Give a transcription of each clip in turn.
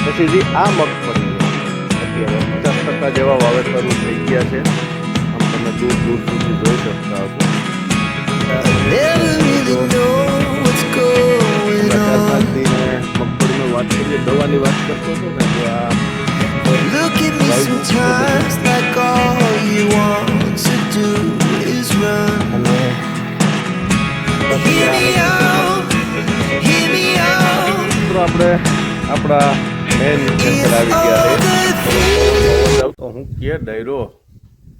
પછી જે આ મગફળી અત્યારે 50% જેવા વાવેતરો થઈ ગયા છે. આમ તમે દૂર દૂર સુધી જોઈ શકતા હશો. 4-5 દિને મગફળીની વાત કરીએ, દવાની વાત કરતો હતો ને તો આ Look at me sometimes like all you want to do is run. અને Hear me out, hear me out. મિત્રો આપણે આપણા મેન ખેતર આવી ગયા છે. તો હું કે ડાયરો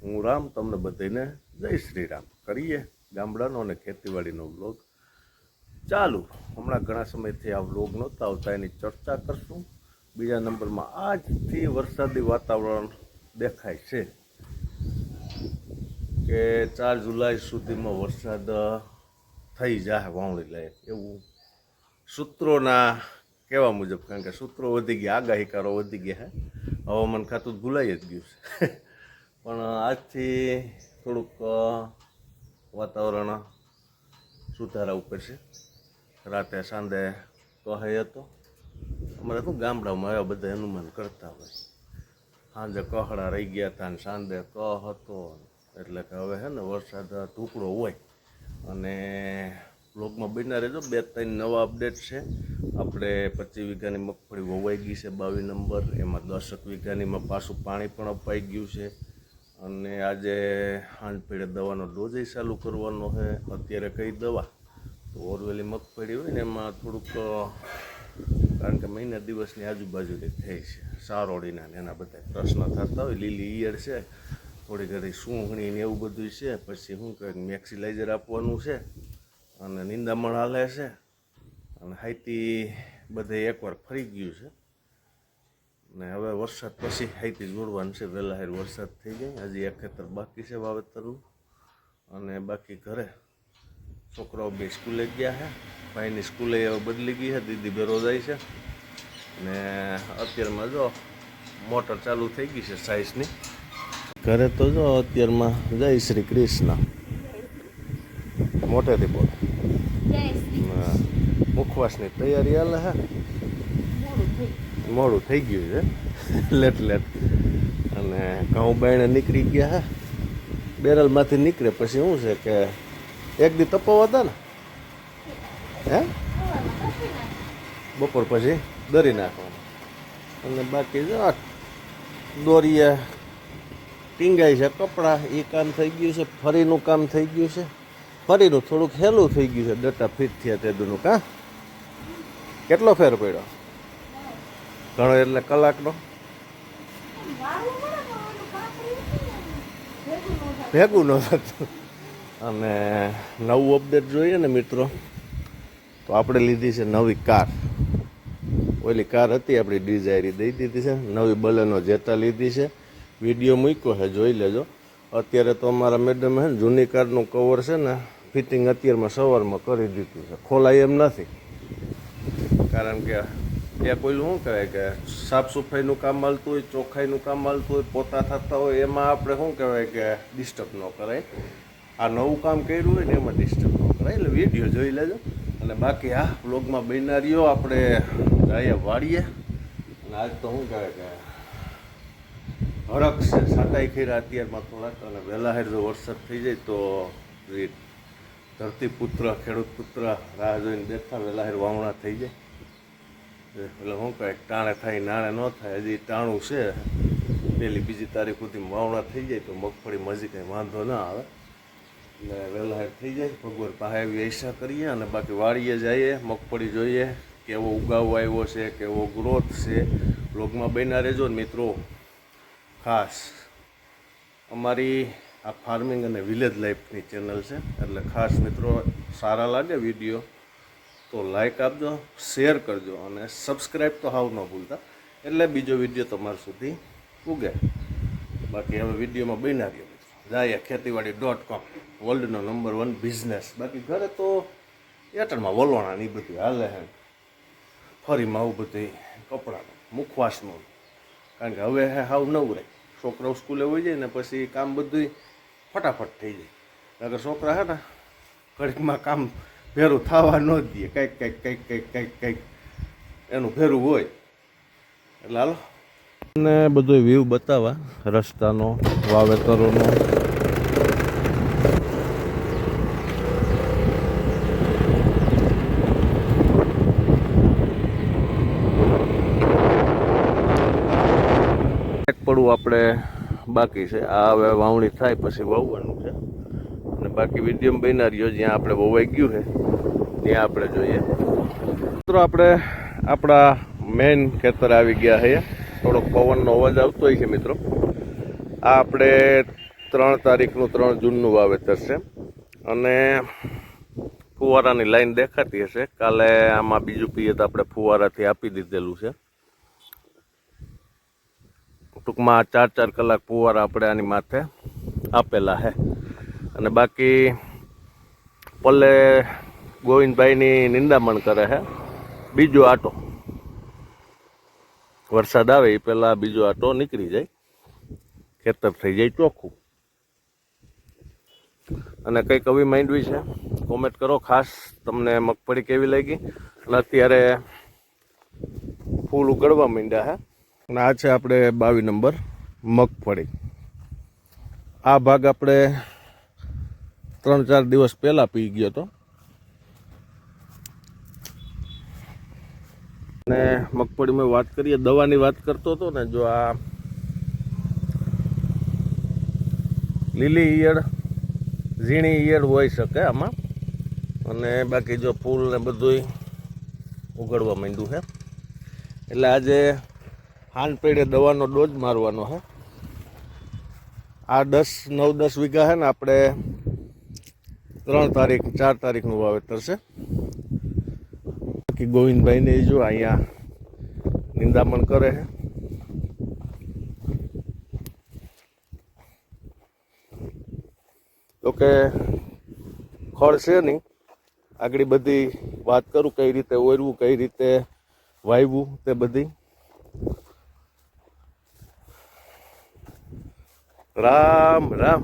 હું રામ તમને બધાને જય શ્રી રામ. કરીએ ગામડાનો અને ખેતીવાડીનો વ્લોગ ચાલુ. હમણાં ઘણા સમયથી આ વ્લોગ નહોતા આવતા, એની ચર્ચા કરશું. બીજા નંબરમાં આજથી વરસાદી વાતાવરણ દેખાય છે કે 4 જુલાઈ સુધીમાં વરસાદ થઈ જાય વાવણી લાયક એવું સૂત્રોના કહેવા મુજબ. કારણ કે સૂત્રો વધી ગયા, આગાહીકારો વધી ગયા છે. હવામાન ખાતું ભૂલાઈ જ ગયું છે. પણ આજથી થોડુંક વાતાવરણ સુધારા ઉપર છે. રાતે સાંજે કહે હતો, અમારે શું ગામડામાં આવ્યા બધા અનુમાન કરતા હોય. સાંજે કહડા રહી ગયા હતા ને સાંજે કહ હતો, એટલે કે હવે છે ને વરસાદ ટુકડો હોય. અને બ્લોગમાં બન્યા રહેજો, 2-3 નવા અપડેટ છે. આપણે 25 વીઘાની મગફળી વવાઈ ગઈ છે 22 નંબર, એમાં 10 વીઘાનીમાં પાછું પાણી પણ અપાઈ ગયું છે. અને આજે સાંજ પીડે દવાનો ડોઝ ચાલુ કરવાનો છે. અત્યારે કઈ દવા તો ઓરવેલી મગફળી હોય ને એમાં થોડુંક, કારણ કે મહિના દિવસની આજુબાજુની થઈ છે, સારોડીના ને એના બધા પ્રશ્ન થતા હોય. લીલી ઈયળ છે, થોડી ઘણી સૂંઘણી ને એવું બધું છે. પછી શું કહે મેક્સિલાઇઝર આપવાનું છે અને નિંદામણ હાલે છે. અને હાઈતી બધે એકવાર ફરી ગયું છે ને હવે વરસાદ પછી હાઈતી જોડવાનું છે. વહેલા હેર વરસાદ થઈ જાય. હજી એક ખેતર બાકી છે વાવેતરનું. અને બાકી ઘરે છોકરાઓ બે સ્કૂલે ગયા છે. ભાઈની સ્કૂલે હવે બદલી ગઈ છે, દીદી બેરો જાય છે. ને અત્યારમાં જો મોટર ચાલુ થઈ ગઈ છે સાઈઝની. ઘરે તો જો અત્યારમાં જય શ્રી કૃષ્ણ મોટેથી બોલ. મુખવાસની તૈયારી હાલે છે. મોડું થઈ ગયું છે લેટ અને ઘઉં બાયણે નીકળી ગયા છે. બેરલમાંથી નીકળે પછી શું છે કે એક દી તપાવવા હતા ને હે બપોર પછી દરી નાખવાનું. અને બાકી જો દોરીએ ટીંગાઈ છે કપડાં, એ કામ થઈ ગયું છે. ફરીનું કામ થઈ ગયું છે. ફરીનું થોડુંક હેલું થઈ ગયું છે. ડટા ફિટ થયા તેદુનું. કાં કેટલો ફેર પડ્યો? ઘણો એટલે કલાકનો ભેગું ન થતું. અને નવું અપડેટ જોઈએ ને મિત્રો, તો આપણે લીધી છે નવી કાર. ઓલી કાર હતી આપણી ડિઝાયરી દઈ દીધી છે. નવી બલેનો જેટા લીધી છે. વિડીયો મૂક્યો છે, જોઈ લેજો. અત્યારે તો અમારા મેડમે છે ને જૂની કારનું કવર છે ને ફિટિંગ અત્યારમાં સવારમાં કરી દીધું છે. ખોલાય એમ નથી, કારણ કે એ કોઈલું શું કહેવાય કે સાફ સફાઈનું કામ હાલતું હોય, ચોખ્ખાઈનું કામ હાલતું હોય, પોતા થતા હોય, એમાં આપણે શું કહેવાય કે ડિસ્ટર્બ ન કરાય. આ નવું કામ કર્યું હોય ને એમાં ડિસ્ટર્બ ન કરાય. એટલે વિડીયો જોઈ લેજો. અને બાકી આ વ્લોગમાં બન્યા રહ્યો. આપણે જઈએ વાળીએ. અને આજ તો શું કહેવાય કે હરખ છે, સાટાઈ ખીરા અત્યારમાં થોડાક. અને વહેલા હેર જો વરસાદ થઈ જાય તો ધરતીપુત્ર ખેડૂત પુત્ર રાહ જોઈને બેઠા. વહેલા હેર વાવણા થઈ જાય એટલે શું કહે ટાણે થાય નાણે ન થાય. હજી ટાણું છે, 1-2 તારીખ સુધી વાવણા થઈ જાય તો મગફળી મજી કંઈ વાંધો ના આવે. એટલે વહેલા હેર થઈ જાય. ભગવાન પાસે એવી ઈચ્છા કરીએ. અને બાકી વાળીએ જઈએ, મગફળી જોઈએ કેવો ઉગાવ આવ્યો છે, કેવો ગ્રોથ છે. બ્લોગમાં બન્યા રહેજો ને મિત્રો. ખાસ અમારી આ ફાર્મિંગ અને વિલેજ લાઈફની ચેનલ છે, એટલે ખાસ મિત્રો સારા લાગે વિડીયો તો લાઈક આપજો, શેર કરજો અને સબસ્ક્રાઈબ તો હાવ ન ભૂલતા, એટલે બીજો વિડીયો તમારા સુધી ઉગે. બાકી હવે વિડીયોમાં બન્યા રહ્યો મિત્રો. જાય ખેતીવાડી.com, વર્લ્ડનો નંબર 1 બિઝનેસ. બાકી ઘરે તો એટરમાં વલોણા ને એ બધું હાલે છે. ફરીમાં આવું બધું કપડાનું મુખવાસનું, કારણ કે હવે હાવ નવું રહે. છોકરાઓ સ્કૂલે હોઈ જાય ને પછી કામ બધું ફટાફટ થઈ જાય. કારણ કે છોકરા છે ને ઘડીકમાં કામ ભેરું થવા ન જ દે. કંઈક એનું ભેરું હોય. એટલે હાલો ને બધો વ્યૂ બતાવવા રસ્તાનો, વાવેતરોનો. એક પડવું આપણે બાકી છે. આ હવે વાવણી થાય પછી વાવવાનું છે, અને બાકી વિડીયો બન્યા રહ્યો જ્યાં આપણે વવાઈ ગયું છે ત્યાં આપણે જોઈએ. મિત્રો આપણે આપણા મેઇન ખેતર આવી ગયા છે. થોડોક પવનનો અવાજ આવતો હોય છે મિત્રો. આ આપણે 3 તારીખનું 3 જૂનનું વાવેતર છે, અને ફુવારાની લાઈન દેખાતી હશે. કાલે આમાં બીજું પિયત આપણે ફુવારાથી આપી દીધેલું છે. ટૂંકમાં 4-4 કલાક ફુવારા આપણે આની માથે આપેલા છે. અને બાકી પલ્લે ગોવિંદભાઈની નિંદામણ કરે છે. બીજો આટો વરસાદ આવે એ પહેલાં બીજો આટો નીકળી જાય, ખેતર થઈ જાય ચોખ્ખું. અને કંઈક આવી માંડવી છે કોમેન્ટ કરો ખાસ, તમને મગફળી કેવી લાગી. અને અત્યારે ફૂલ ઉગડવા માંડ્યા છે. અને આ છે આપણે 22 નંબર મગફળી. આ ભાગ આપણે 3-4 દિવસ પહેલાં પી ગયો હતો. અને મગફળીમાં વાત કરીએ, દવાની વાત કરતો હતો ને, જો આ લીલી ઈયળ, ઝીણી ઈયળ હોઈ શકે આમાં. અને બાકી જો ફૂલ ને બધુંય ઉગડવા માંડ્યું છે. એટલે આજે હાન પેડે દવાનો ડોઝ મારવાનો છે. આ 9-10 વીઘા છે ને, આપણે 4 તારીખનું વાવેતર છે. બાકી ગોવિંદભાઈને જો અહીંયા નિંદામણ કરે છે. તો કે ખડ છે નહીં, આગળ બધી વાત કરું કઈ રીતે ઓરવું, કઈ રીતે વાવ્યું તે બધી. રામ રામ.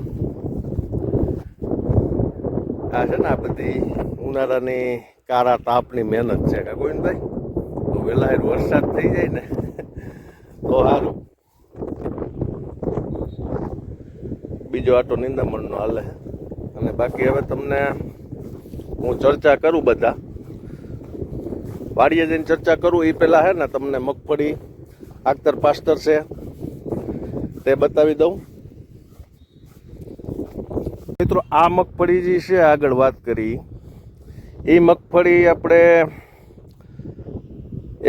આ છે ને આ બધી ઉનાળાની કારા તાપની મહેનત છે કા ગોવિંદભાઈ. તો વહેલા વરસાદ થઈ જાય ને તો સારું. બીજો આટો નિંદામણનો હાલે. અને બાકી હવે તમને હું ચર્ચા કરું, બધા વાડીએ જઈને ચર્ચા કરું એ પહેલાં છે ને તમને મગફળી આખતર પાસ્તર છે તે બતાવી દઉં. મિત્રો આ મગફળી જે છે આગળ વાત કરી, એ મગફળી આપણે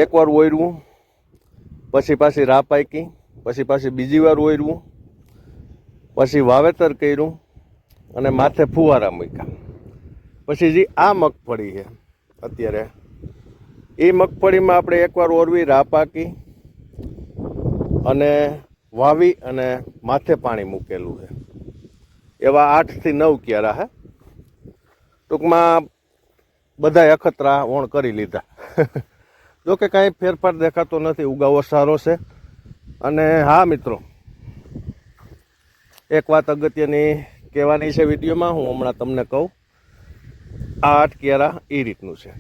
એકવાર ઓયરવું, પછી પાછી રાહ પાકી, પછી પાછી બીજી વાર ઓયરવું, પછી વાવેતર કર્યું અને માથે ફુવારા મૂક્યા. પછી જે આ મગફળી છે અત્યારે, એ મગફળીમાં આપણે એકવાર ઓરવી, રાહ પાકી અને વાવી અને માથે પાણી મૂકેલું છે. એવા 8 થી 9 ક્યારા હે. ટૂંકમાં બધા અખતરા ઓણ કરી લીધા. જો કે કાંઈ ફેરફાર દેખાતો નથી, ઉગાવો સારો છે. અને હા મિત્રો, એક વાત અગત્યની કહેવાની છે વિડીયોમાં, હું હમણાં તમને કહું. આ 8 ક્યારા એ રીતનું છે.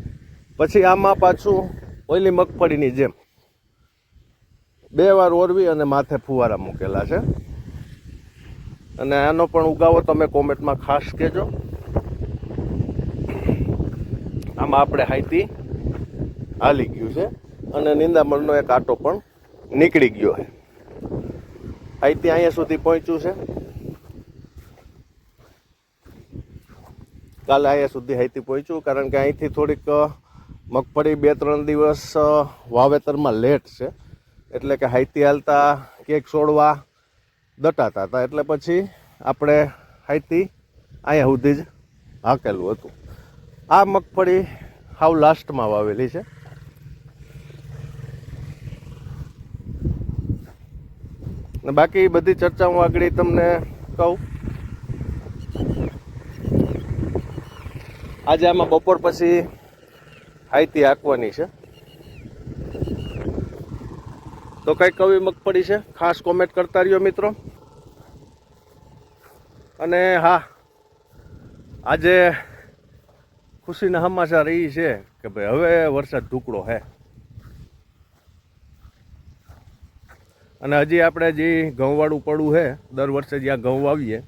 પછી આમાં પાછું ઓલી મગફળીની જેમ 2 વાર ઓરવી અને માથે ફુવારા મૂકેલા છે. અને આનો પણ ઉગાવો તમે કોમેન્ટમાં ખાસ કહેજો. આમાં આપણે હાઈથી હાલી ગયું છે અને નિંદામણનો એક આટો પણ નીકળી ગયો છે. હાઈથી અહીંયા સુધી પહોંચ્યું છે. કાલે અહીંયા સુધી હાઈથી પહોંચ્યું, કારણ કે અહીંથી થોડીક મગફળી 2-3 દિવસ વાવેતરમાં લેટ છે. એટલે કે હાઈથી હાલતા કેક છોડવા દટાતા હતા, એટલે પછી આપણે હાઈથી અહીંયા સુધી જ હાકેલું હતું. આ મગફળી હાવ લાસ્ટમાં વાવેલી છે. ને બાકી બધી ચર્ચા હું આગળ તમને કહું. આજે આમાં બપોર પછી હાઈથી હાંકવાની છે. તો કઈ કવી મગફળી છે ખાસ કોમેન્ટ કરતા રહ્યો મિત્રો. અને હા, આજે ખુશીના સમાચાર એ છે કે ભાઈ હવે વરસાદ ઢુકડો હે. અને હજી આપણે જે ઘઉંવાળું પડું છે દર વર્ષે જ્યાં ઘઉં વાવીએ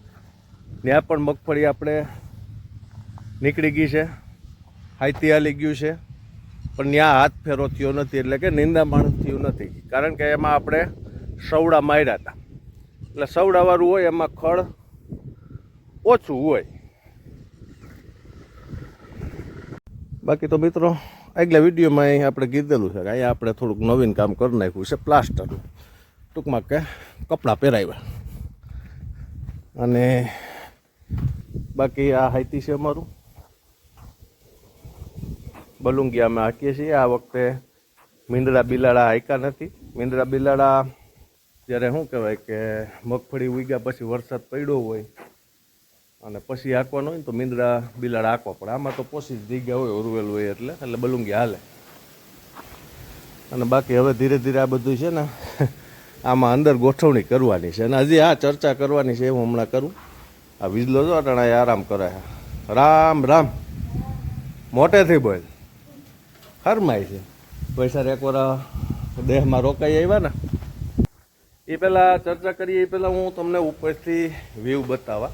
ત્યાં પણ મગફળી આપણે નીકળી ગઈ છે, હાઈથી હાલી ગયું છે, પણ ત્યાં હાથ ફેરો થયો નથી, એટલે કે નિંદામણ થયું નથી. કારણ કે એમાં આપણે સવડા માર્યા હતા, એટલે સવડાવાળું હોય એમાં ખડ ઓછું હોય. બાકી તો મિત્રો આગલા વિડીયોમાં અહીં આપણે કીધેલું છે કે અહીંયા આપણે થોડુંક નવીન કામ કરી નાખ્યું છે, પ્લાસ્ટરનું, ટૂંકમાં કે કપડાં પહેરાવ્યા. અને બાકી આ હાઈતી છે અમારું બલુંગી અમે હાંકીએ છીએ. આ વખતે મીંદડા બિલાડા હાંક્યા નથી. મીંદડા બિલાડા જ્યારે શું કહેવાય કે મગફળી ઉગ્યા પછી વરસાદ પડ્યો હોય અને પછી હાંકવાનો હોય ને તો મીંદડા બિલાડા હાંકવા પડે. આમાં તો પોસી જ જગ્યા હોય, ઓરવેલ હોય, એટલે બલુંગી હાલે. અને બાકી હવે ધીરે ધીરે આ બધું છે ને આમાં અંદર ગોઠવણી કરવાની છે, અને હજી આ ચર્ચા કરવાની છે. હું હમણાં કરું. આ વીજલો જો અટાણા આરામ કરે છે. રામ રામ મોટેથી બોલ હરમાય છે. પૈસા એકવાર દેહમાં રોકાઈ આવ્યા ને એ પહેલાં ચર્ચા કરીએ એ પહેલાં હું તમને ઉપરથી વ્યૂ બતાવવા.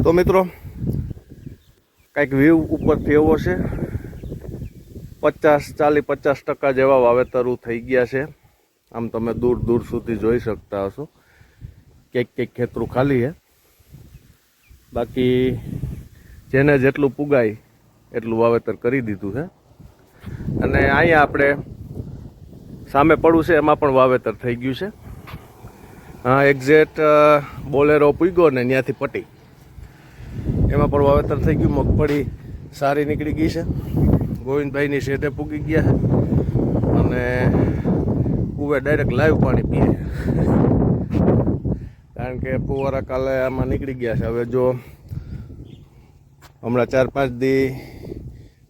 તો મિત્રો કંઈક વ્યૂ ઉપરથી એવો છે, 40-50% જેવા વાવેતરો થઈ ગયા છે. આમ તમે દૂર દૂર સુધી જોઈ શકતા હશો. કંઈક ખેતરું ખાલી છે, બાકી જેને જેટલું પુગાય એટલું વાવેતર કરી દીધું છે. અને અહીંયા આપણે સામે પડું છે એમાં પણ વાવેતર થઈ ગયું છે. હા, એક્ઝેક્ટ બોલેરો પૂગ્યો ને ત્યાંથી પટી એમાં પણ વાવેતર થઈ ગયું. મગફળી સારી નીકળી ગઈ છે. ગોવિંદભાઈની શેઢે પૂગી ગયા છે અને કુવે ડાયરેક્ટ લાઈવ પાણી પીએ, કારણ કે ફુવારા કાલે આમાં નીકળી ગયા છે. હવે જો હમણાં 4-5 દી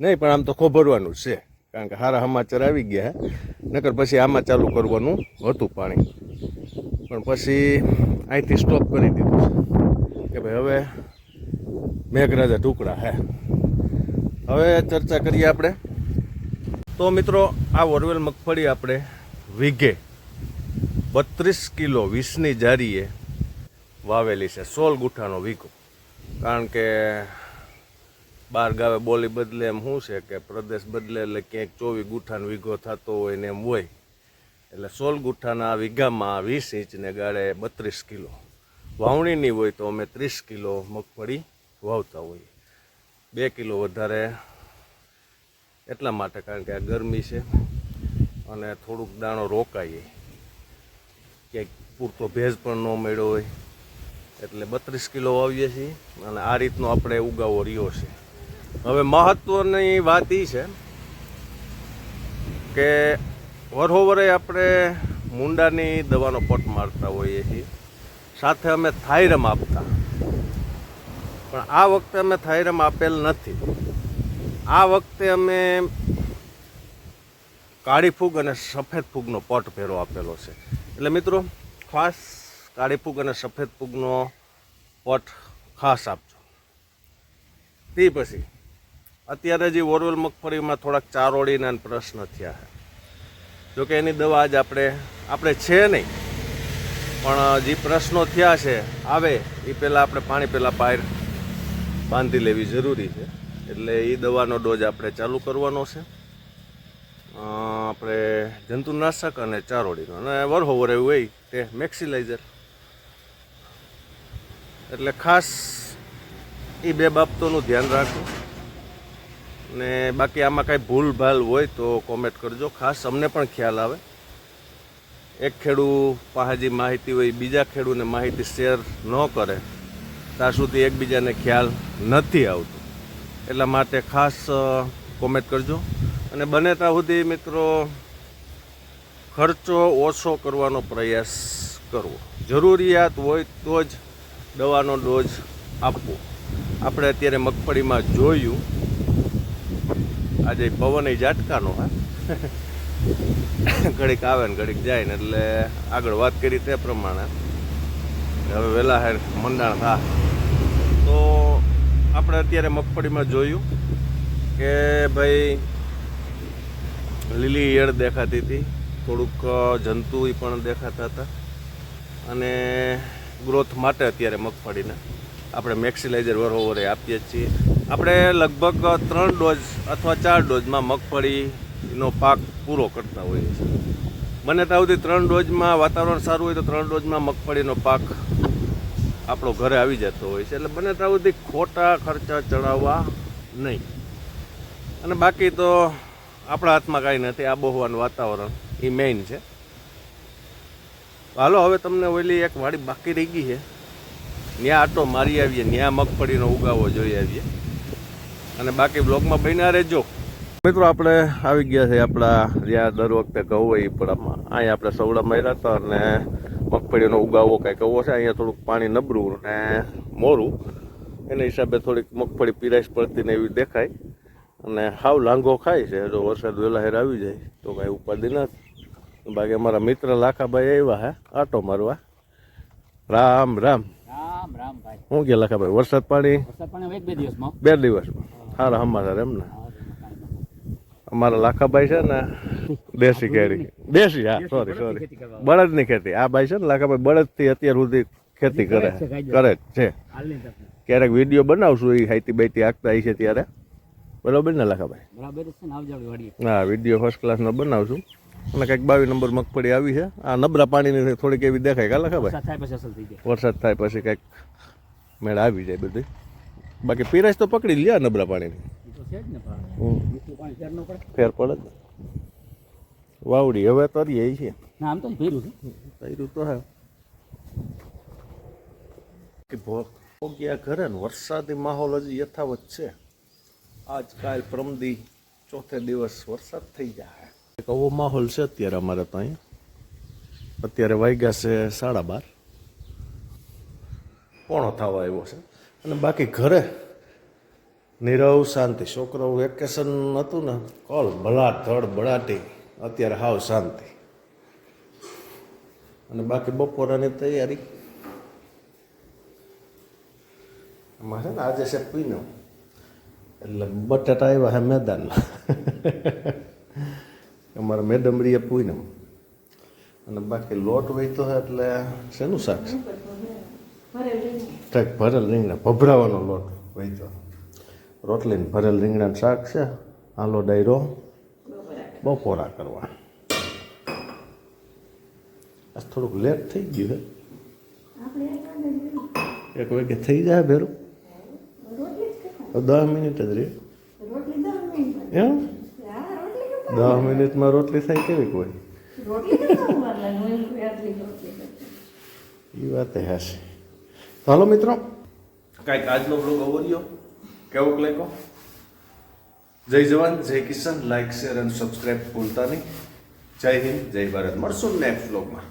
નહીં, પણ આમ તો ખોભરવાનું જ છે, કારણ કે સારા સમાચાર આવી ગયા છે. નકર પછી આમાં ચાલુ કરવાનું હતું પાણી, પણ પછી અહીંથી સ્ટોપ કરી દીધું છે કે ભાઈ હવે મેઘરાજા ટુકડા હે. હવે ચર્ચા કરીએ આપણે. તો મિત્રો આ ઓરવેલ મગફળી આપણે વીઘે 32 કિલો 20ની જારીએ વાવેલી છે. 16 ગુઠાનો વીઘો. કારણ કે બાર ગાવે બોલી બદલે એમ શું છે કે પ્રદેશ બદલે એટલે ક્યાંક 24 ગુઠાનો વીઘો થતો હોય ને એમ હોય, એટલે 16 ગુઠાના વીઘામાં 20 ઇંચને ગાળે 32 કિલો. વાવણીની હોય તો અમે 30 કિલો મગફળી વાવતા હોઈએ. 2 કિલો વધારે એટલા માટે કારણ કે આ ગરમી છે અને થોડુંક દાણો રોકાઈએ, ક્યાંક પૂરતો ભેજ પણ ન મળ્યો હોય, એટલે 32 કિલો વાવીએ છીએ. અને આ રીતનો આપણે ઉગાવો રહ્યો છે. હવે મહત્વની વાત એ છે કે વરહોવરે આપણે મૂંડાની દવાનો પટ મારતા હોઈએ છીએ, સાથે અમે થાયરમ આપતા, પણ આ વખતે અમે થાયરમ આપેલ નથી. આ વખતે અમે કાળી ફૂગ અને સફેદ ફૂગનો પટ ભેરો આપેલો છે. એટલે મિત્રો ખાસ કાળી ફૂગ અને સફેદ ફૂગનો પટ ખાસ આપજો. તે પછી અત્યારે જે ઓરવેલ મગફળીમાં થોડાક ચારોળીના પ્રશ્ન થયા છે. જોકે એની દવા આજ આપણે છે નહીં, પણ જે પ્રશ્નો થયા છે આવે એ પહેલાં આપણે પાણી પહેલાં પાયર બાંધી લેવી જરૂરી છે. એટલે એ દવાનો ડોઝ આપણે ચાલુ કરવાનો છે. આપણે જંતુનાશક અને ચારોળીનો, અને વરહોવર એવું હોય તે મેક્સિલાઇઝર. એટલે ખાસ એ 2 બાબતોનું ધ્યાન રાખો. ને બાકી આમાં કાંઈ ભૂલ ભાલ હોય તો કોમેન્ટ કરજો, ખાસ અમને પણ ખ્યાલ આવે. એક ખેડૂ પાસે જે માહિતી હોય બીજા ખેડૂને માહિતી શેર ન કરે ત્યાં સુધી એકબીજાને ખ્યાલ નથી આવતો. એટલા માટે ખાસ કોમેન્ટ કરજો. અને બને ત્યાં સુધી મિત્રો ખર્ચો ઓછો કરવાનો પ્રયાસ કરવો. જરૂરિયાત હોય તો જ દવાનો ડોઝ આપવો. આપણે અત્યારે મગફળીમાં જોયું, આજે પવન ઝાટકાનો હા ઘડીક આવે ને ઘડીક જાય ને, એટલે આગળ વાત કરી તે પ્રમાણે હવે વહેલા હેર મંડાણ થા. તો આપણે અત્યારે મગફળીમાં જોયું કે ભાઈ લીલી ઈયળ દેખાતી હતી, થોડુંક જંતુ પણ દેખાતા હતા. અને ગ્રોથ માટે અત્યારે મગફળીને આપણે મેક્સિલાઇઝર વરોવરે આપીએ છીએ. આપણે લગભગ 3 ડોઝ અથવા 4 ડોઝમાં મગફળીનો પાક પૂરો કરતા હોઈએ છીએ. બને ત્યાં સુધી 3 ડોઝમાં વાતાવરણ સારું હોય તો 3 ડોઝમાં મગફળીનો પાક આપણો ઘરે આવી જતો હોય છે. એટલે બને ત્યાં સુધી ખોટા ખર્ચા ચડાવવા નહીં. અને બાકી તો આપણા હાથમાં કાંઈ નથી. આબોહવાનું વાતાવરણ એ મેઇન છે. હાલો હવે તમને ઓલી એક વાડી બાકી રહી ગઈ છે, ત્યાં આટો મારી આવીએ, ત્યાં મગફળીનો ઉગાવો જોઈ આવીએ. અને બાકી બ્લોગમાં બન્યા રહેજો. મિત્રો આપણે આવી ગયા છે આપણા જ્યાં દર વખતે ઘઉં હોય એ પડામાં. અહીંયા આપણે સવડા માર્યા હતા અને મગફળીનો ઉગાવો કાંઈક એવો છે. અહીંયા થોડુંક પાણી નબળું ને મોરું, એના હિસાબે થોડીક મગફળી પીરાશ પડતી ને એવી દેખાય. અને હાવ લાંઘો ખાય છે. જો વરસાદ વહેલા હેર આવી જાય તો કાંઈ ઉપાધિ નથી. બાકી અમારા મિત્ર લાખાભાઈ આવ્યા હે આટો મારવા. રામ રામ. રામ રામ ભાઈ. શું કે લાખાભાઈ, વરસાદ પાણી? વરસાદ પાણી 1-2 દિવસમાં. 2 દિવસમાં સારા સમાચાર એમ ને? અમારા લાખાભાઈ છે ને દેશી કેરી, દેશી, હા સોરી બળદની ખેતી. આ ભાઈ છે ને લાખાભાઈ બળદથી અત્યાર સુધી ખેતી કરે જ છે. ક્યારેક વિડીયો બનાવશું એ હાઈતી બાઈતી આગતા છે ત્યારે, બરોબર ને લાખાભાઈ? બરાબર છે ને, આવજો વાડીએ. હા, વિડીયો ફર્સ્ટ ક્લાસનો બનાવશું. અને કંઈક 22 નંબર મગફળી આવી છે. આ નબળા પાણીની થોડીક એવી દેખાય કા લાખાભાઈ? વરસાદ થાય પછી અસલ થઈ જાય. વરસાદ થાય પછી કંઈક મેળ આવી જાય બધી. બાકી પીરાશ તો પકડી લે નબળા પાણીની. એ તો છે જ ને પણ મીઠું પાણી ફેર ન પડે. ફેર પડે જ. વાવડી હવે તરીએ છે. ના આમ તો ભેરું છે. તર્યું તો હે. ગયા ઘરે ને વરસાદી માહોલ હજી યથાવત છે. આજકાલ પ્રમદી ચોથે દિવસ વરસાદ થઈ જાય. એક આવો માહોલ છે અત્યારે અમારે તો અહીંયા. અત્યારે વાગ્યા છે 12:30, પોણો થવા આવ્યો છે. અને બાકી ઘરે નીરવ શાંતિ. છોકરાઓ વેકેશન હતું ને, કોલ ભલાટ ધડ ભડાટી, અત્યારે હાવ શાંતિ. અને બાકી બપોરાની તૈયારી. એમાં છે ને આજે છે પીનો, એટલે બટાટા આવ્યા હે મેદાનમાં. અમારા મેડમરીએ પૂનમ. અને બાકી લોટ વહીતો હોય એટલે શેનું શાક છે? કંઈક ભરેલ રીંગણા, ભભરાવાનો લોટ વહીતો. રોટલીને ભરેલ રીંગણાનું શાક છે. હાલો ડાયરો બપોરા કરવા. આ થોડુંક લેટ થઈ ગયું છે. 1 વાગે થઈ જાય ભેરું. 10 મિનિટ જ રહી એમ. 10 મિનિટમાં રોટલી થાય કેવી કોઈ? એ વાત હાશે. હાલો મિત્રો, કાંઈક આજનો બ્લોગ અવર્યો કેવોક લાગ્યો? જય જવાન, જય કિસાન. લાઈક, શેર અને સબસ્ક્રાઈબ ભૂલતા નહીં. જય હિન્દ, જય ભારત. મળશું નેક્સ્ટ બ્લોગમાં.